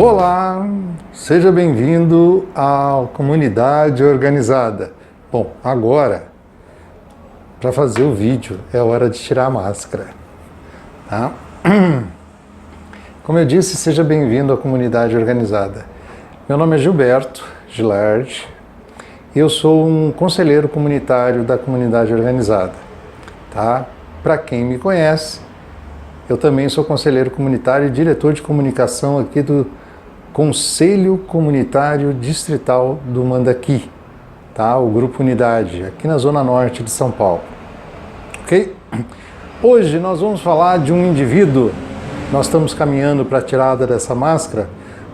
Olá, seja bem-vindo à Comunidade Organizada. Bom, agora, para fazer o vídeo, é hora de tirar a máscara, tá? Como eu disse, seja bem-vindo à Comunidade Organizada. Meu nome é Gilberto Gilardi e eu sou um conselheiro comunitário da Comunidade Organizada, tá? Para quem me conhece, eu também sou conselheiro comunitário e diretor de comunicação aqui do Conselho Comunitário Distrital do Mandaqui, tá? O Grupo Unidade, aqui na Zona Norte de São Paulo. Ok? Hoje nós vamos falar de um indivíduo, nós estamos caminhando para a tirada dessa máscara,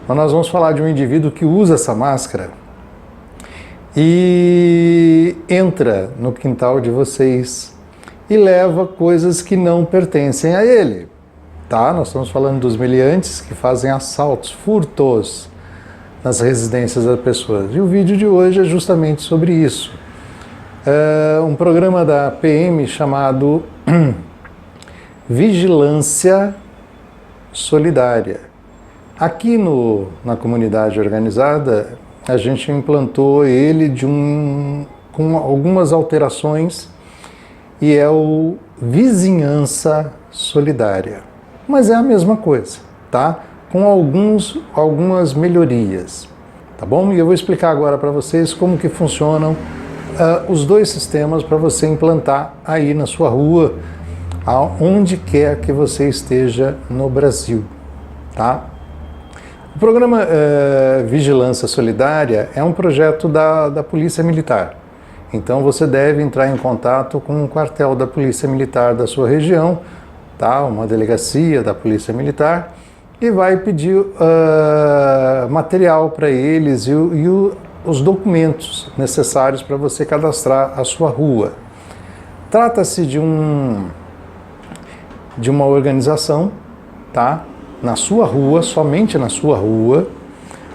mas nós vamos falar de um indivíduo que usa essa máscara e entra no quintal de vocês e leva coisas que não pertencem a ele. Tá? Nós estamos falando dos meliantes que fazem assaltos, furtos nas residências das pessoas. E o vídeo de hoje é justamente sobre isso. É um programa da PM chamado Vigilância Solidária. Aqui na Comunidade Organizada, a gente implantou ele com algumas alterações e é o Vizinhança Solidária. Mas é a mesma coisa, tá? Com algumas melhorias, tá bom? E eu vou explicar agora para vocês como que funcionam os dois sistemas para você implantar aí na sua rua, aonde quer que você esteja no Brasil, tá? O programa Vigilância Solidária é um projeto da Polícia Militar. Então você deve entrar em contato com o quartel da Polícia Militar da sua região, tá? Uma delegacia da Polícia Militar, e vai pedir material para eles e os documentos necessários para você cadastrar a sua rua. Trata-se de uma organização, tá? Na sua rua, somente na sua rua,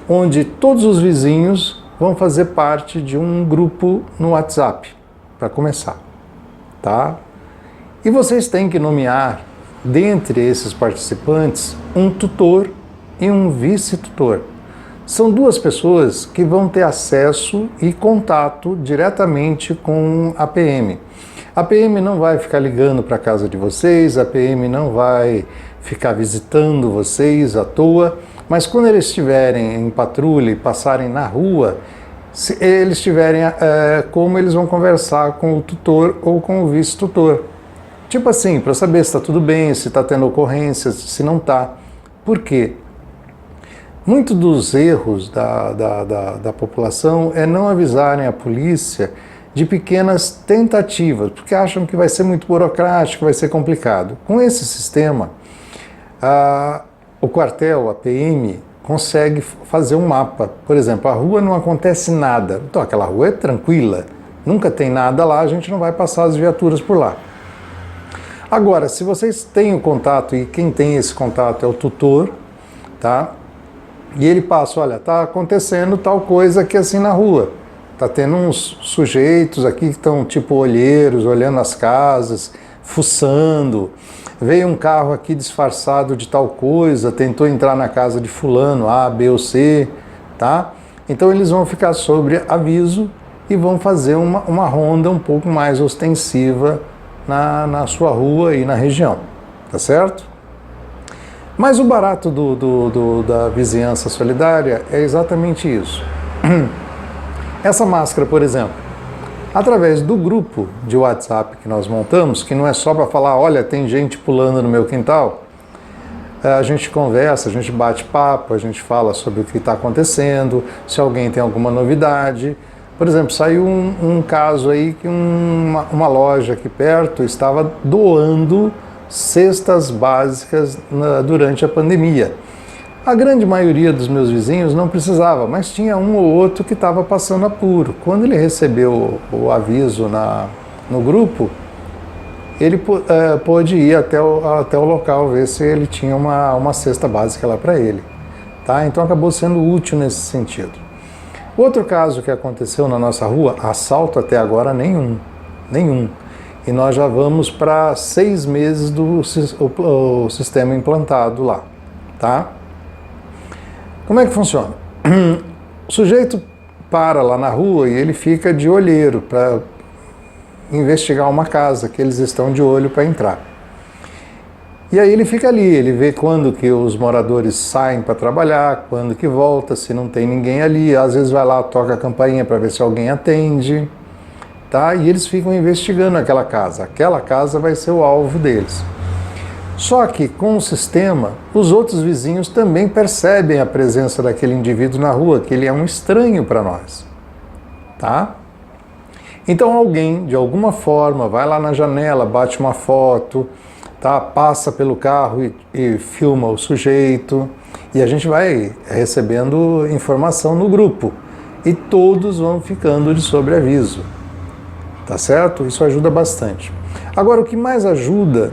onde todos os vizinhos vão fazer parte de um grupo no WhatsApp, para começar, tá? E vocês têm que nomear, dentre esses participantes, um tutor e um vice-tutor. São duas pessoas que vão ter acesso e contato diretamente com a PM. A PM não vai ficar ligando para a casa de vocês, a PM não vai ficar visitando vocês à toa, mas quando eles estiverem em patrulha e passarem na rua, se eles tiverem como eles vão conversar com o tutor ou com o vice-tutor. Tipo assim, para saber se está tudo bem, se está tendo ocorrências, se não está. Por quê? Muito dos erros da população é não avisarem a polícia de pequenas tentativas, porque acham que vai ser muito burocrático, vai ser complicado. Com esse sistema, o quartel, a PM, consegue fazer um mapa. Por exemplo, a rua não acontece nada. Então aquela rua é tranquila, nunca tem nada lá, a gente não vai passar as viaturas por lá. Agora, se vocês têm o contato, e quem tem esse contato é o tutor, tá? E ele passa, olha, tá acontecendo tal coisa aqui assim na rua. Tá tendo uns sujeitos aqui que estão tipo olheiros, olhando as casas, fuçando. Veio um carro aqui disfarçado de tal coisa, tentou entrar na casa de fulano, A, B ou C, tá? Então eles vão ficar sobre aviso e vão fazer uma ronda um pouco mais ostensiva na sua rua e na região, tá certo? Mas o barato da vizinhança solidária é exatamente isso. Essa máscara, por exemplo, através do grupo de WhatsApp que nós montamos, que não é só para falar, olha, tem gente pulando no meu quintal, a gente conversa, a gente bate papo, a gente fala sobre o que está acontecendo, se alguém tem alguma novidade. Por exemplo, saiu um caso aí que uma loja aqui perto estava doando cestas básicas durante a pandemia. A grande maioria dos meus vizinhos não precisava, mas tinha um ou outro que estava passando apuro. Quando ele recebeu o aviso no grupo, ele pôde ir até o local, ver se ele tinha uma cesta básica lá para ele. Tá? Então acabou sendo útil nesse sentido. Outro caso que aconteceu na nossa rua, assalto até agora nenhum. E nós já vamos para 6 meses do sistema implantado lá, tá? Como é que funciona? O sujeito para lá na rua e ele fica de olheiro para investigar uma casa que eles estão de olho para entrar. E aí ele fica ali, ele vê quando que os moradores saem para trabalhar, quando que volta, se não tem ninguém ali, às vezes vai lá, toca a campainha para ver se alguém atende, tá? E eles ficam investigando aquela casa vai ser o alvo deles. Só que com o sistema, os outros vizinhos também percebem a presença daquele indivíduo na rua, que ele é um estranho para nós, tá? Então alguém, de alguma forma, vai lá na janela, bate uma foto, tá? Passa pelo carro e filma o sujeito, e a gente vai recebendo informação no grupo, e todos vão ficando de sobreaviso, tá certo? Isso ajuda bastante. Agora, o que mais ajuda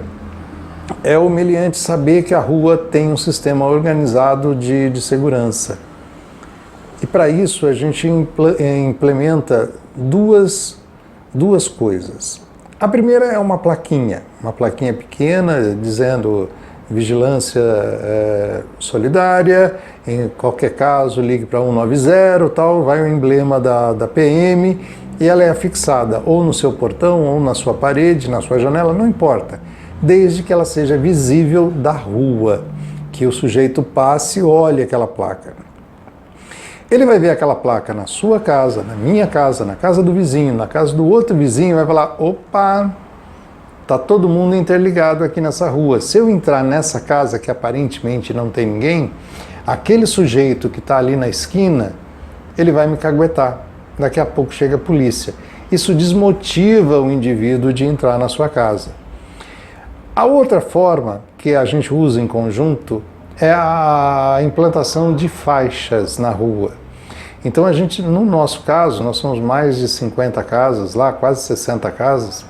é o meliante saber que a rua tem um sistema organizado de segurança. E para isso a gente implementa duas coisas. A primeira é uma plaquinha pequena dizendo vigilância solidária, em qualquer caso ligue para 190, tal, vai o emblema da PM e ela é afixada ou no seu portão, ou na sua parede, na sua janela, não importa, desde que ela seja visível da rua, que o sujeito passe e olhe aquela placa. Ele vai ver aquela placa na sua casa, na minha casa, na casa do vizinho, na casa do outro vizinho, vai falar, opa, tá todo mundo interligado aqui nessa rua. Se eu entrar nessa casa que aparentemente não tem ninguém, aquele sujeito que está ali na esquina, ele vai me caguetar. Daqui a pouco chega a polícia. Isso desmotiva o indivíduo de entrar na sua casa. A outra forma que a gente usa em conjunto é a implantação de faixas na rua. Então a gente, no nosso caso, nós somos mais de 50 casas lá, quase 60 casas,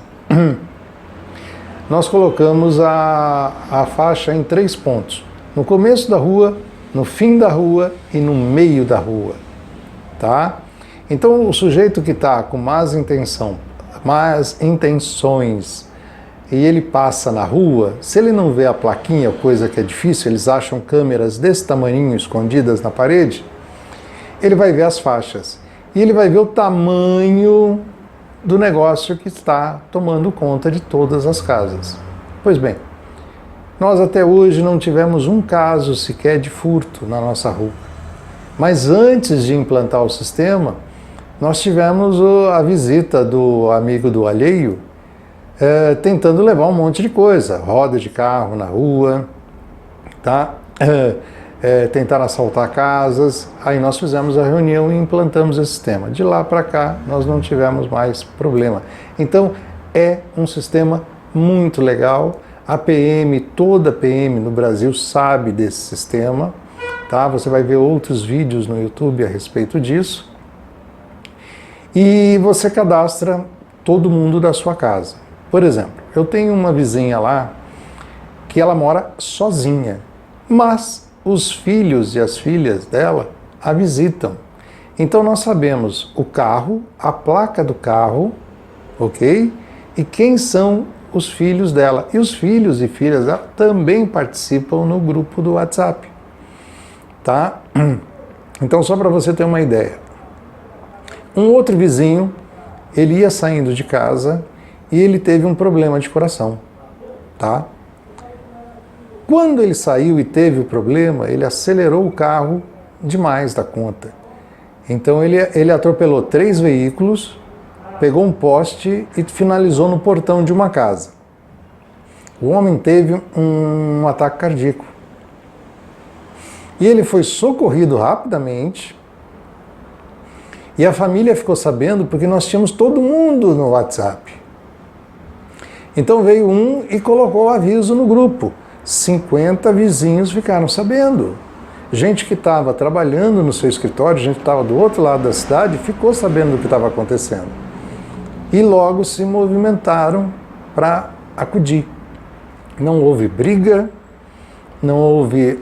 nós colocamos a faixa em 3 pontos. No começo da rua, no fim da rua e no meio da rua, tá? Então o sujeito que está com más intenções, e ele passa na rua, se ele não vê a plaquinha, coisa que é difícil, eles acham câmeras desse tamanhinho escondidas na parede, ele vai ver as faixas. E ele vai ver o tamanho do negócio que está tomando conta de todas as casas. Pois bem, nós até hoje não tivemos um caso sequer de furto na nossa rua. Mas antes de implantar o sistema, nós tivemos a visita do amigo do alheio, tentando levar um monte de coisa, roda de carro na rua, tá? Tentaram assaltar casas, aí nós fizemos a reunião e implantamos esse sistema. De lá para cá, nós não tivemos mais problema. Então, é um sistema muito legal. A PM, toda a PM no Brasil sabe desse sistema, tá? Você vai ver outros vídeos no YouTube a respeito disso. E você cadastra todo mundo da sua casa. Por exemplo, eu tenho uma vizinha lá que ela mora sozinha, mas os filhos e as filhas dela a visitam. Então nós sabemos o carro, a placa do carro, ok? E quem são os filhos dela. E os filhos e filhas dela também participam no grupo do WhatsApp, tá? Então só para você ter uma ideia. Um outro vizinho, ele ia saindo de casa e ele teve um problema de coração, tá? Quando ele saiu e teve o problema, ele acelerou o carro demais da conta. Então ele atropelou 3 veículos, pegou um poste e finalizou no portão de uma casa. O homem teve um ataque cardíaco. E ele foi socorrido rapidamente. E a família ficou sabendo porque nós tínhamos todo mundo no WhatsApp. Então veio um e colocou o aviso no grupo. 50 vizinhos ficaram sabendo. Gente que estava trabalhando no seu escritório, gente que estava do outro lado da cidade, ficou sabendo do que estava acontecendo. E logo se movimentaram para acudir. Não houve briga, não houve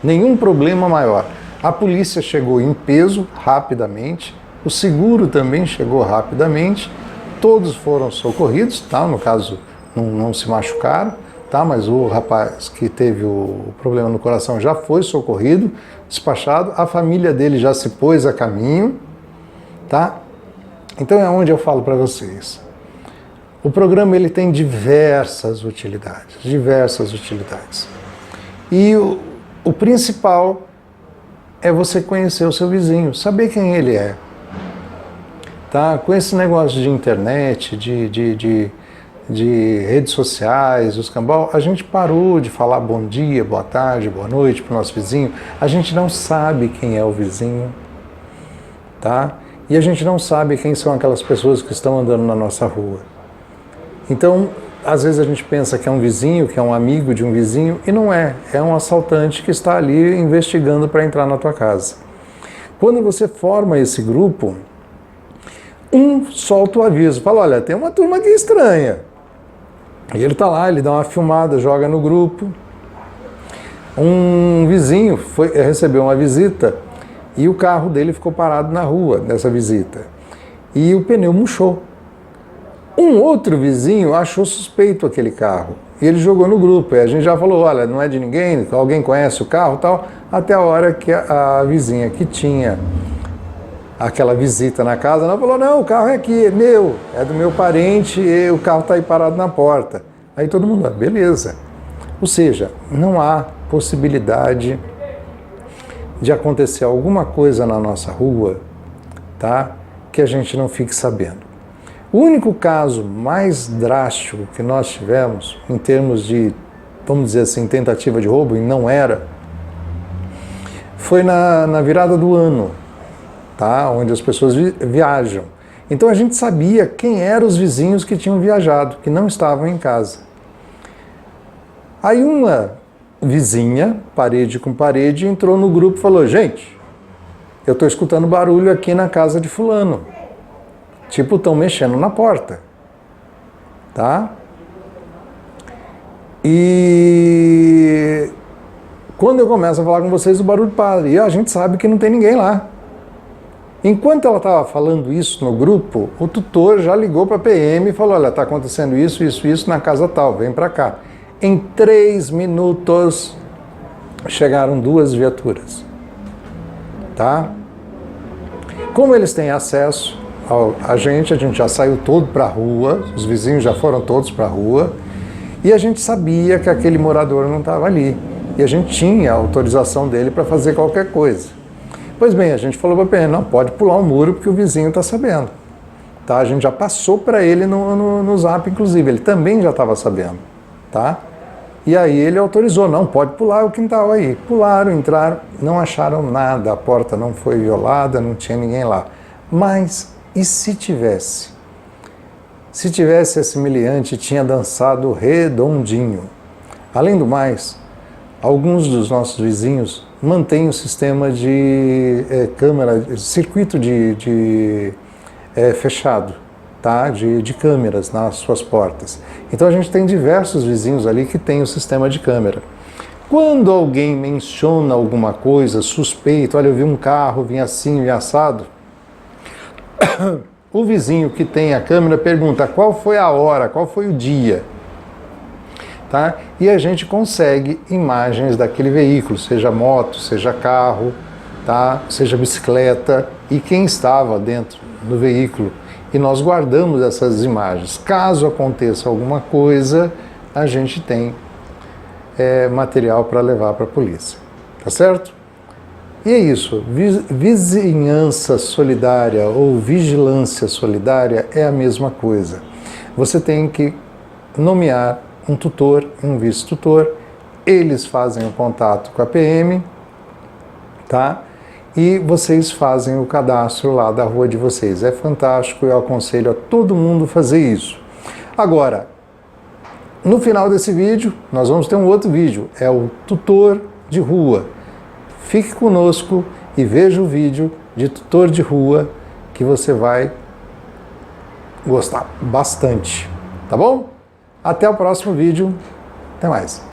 nenhum problema maior. A polícia chegou em peso rapidamente, o seguro também chegou rapidamente, todos foram socorridos, tá? No caso não se machucaram, tá? Mas o rapaz que teve o problema no coração já foi socorrido, despachado, a família dele já se pôs a caminho, tá? Então é onde eu falo para vocês. O programa ele tem diversas utilidades, E o principal é você conhecer o seu vizinho, saber quem ele é. Tá? Com esse negócio de internet, de redes sociais, os cambal, a gente parou de falar bom dia, boa tarde, boa noite para o nosso vizinho. A gente não sabe quem é o vizinho, tá? E a gente não sabe quem são aquelas pessoas que estão andando na nossa rua. Então, às vezes a gente pensa que é um vizinho, que é um amigo de um vizinho, e não é. É um assaltante que está ali investigando para entrar na tua casa. Quando você forma esse grupo, solta o aviso, fala, olha, tem uma turma aqui estranha. E ele está lá, ele dá uma filmada, joga no grupo. Um vizinho recebeu uma visita e o carro dele ficou parado na rua nessa visita. E o pneu murchou. Um outro vizinho achou suspeito aquele carro. E ele jogou no grupo. E a gente já falou, olha, não é de ninguém, alguém conhece o carro e tal. Até a hora que a vizinha que tinha aquela visita na casa, ela falou, não, o carro é aqui, é meu, é do meu parente, e o carro está aí parado na porta. Aí todo mundo, beleza. Ou seja, não há possibilidade de acontecer alguma coisa na nossa rua, tá? Que a gente não fique sabendo. O único caso mais drástico que nós tivemos, em termos de, vamos dizer assim, tentativa de roubo, e não era, foi na virada do ano, tá? Onde as pessoas viajam. Então a gente sabia quem eram os vizinhos que tinham viajado, que não estavam em casa. Aí uma vizinha, parede com parede, entrou no grupo e falou, gente, eu estou escutando barulho aqui na casa de fulano. Tipo, estão mexendo na porta. Tá? E quando eu começo a falar com vocês, o barulho para. E a gente sabe que não tem ninguém lá. Enquanto ela estava falando isso no grupo, o tutor já ligou para a PM e falou, olha, está acontecendo isso na casa tal, vem para cá. Em 3 minutos chegaram 2 viaturas. Tá? Como eles têm acesso a gente já saiu todo para a rua, os vizinhos já foram todos para a rua, e a gente sabia que aquele morador não estava ali. E a gente tinha a autorização dele para fazer qualquer coisa. Pois bem, a gente falou para a PM, não, pode pular o muro porque o vizinho está sabendo. Tá? A gente já passou para ele no zap, inclusive, ele também já estava sabendo. Tá? E aí ele autorizou, não, pode pular o quintal aí. Pularam, entraram, não acharam nada, a porta não foi violada, não tinha ninguém lá. Mas, e se tivesse? Se tivesse, esse meliante tinha dançado redondinho. Além do mais, alguns dos nossos vizinhos mantêm o sistema de câmera, circuito fechado, tá? de câmeras nas suas portas. Então a gente tem diversos vizinhos ali que têm o sistema de câmera. Quando alguém menciona alguma coisa suspeita, olha, eu vi um carro, vim assim, vim assado, o vizinho que tem a câmera pergunta qual foi a hora, qual foi o dia, tá? E a gente consegue imagens daquele veículo, seja moto, seja carro, tá? Seja bicicleta, e quem estava dentro do veículo. E nós guardamos essas imagens. Caso aconteça alguma coisa, a gente tem material para levar para a polícia, tá certo? E é isso, vizinhança solidária ou vigilância solidária é a mesma coisa. Você tem que nomear um tutor, um vice-tutor, eles fazem o contato com a PM, tá? E vocês fazem o cadastro lá da rua de vocês. É fantástico, eu aconselho a todo mundo fazer isso. Agora, no final desse vídeo, nós vamos ter um outro vídeo, é o tutor de rua. Fique conosco e veja o vídeo de tutor de rua que você vai gostar bastante, tá bom? Até o próximo vídeo, até mais.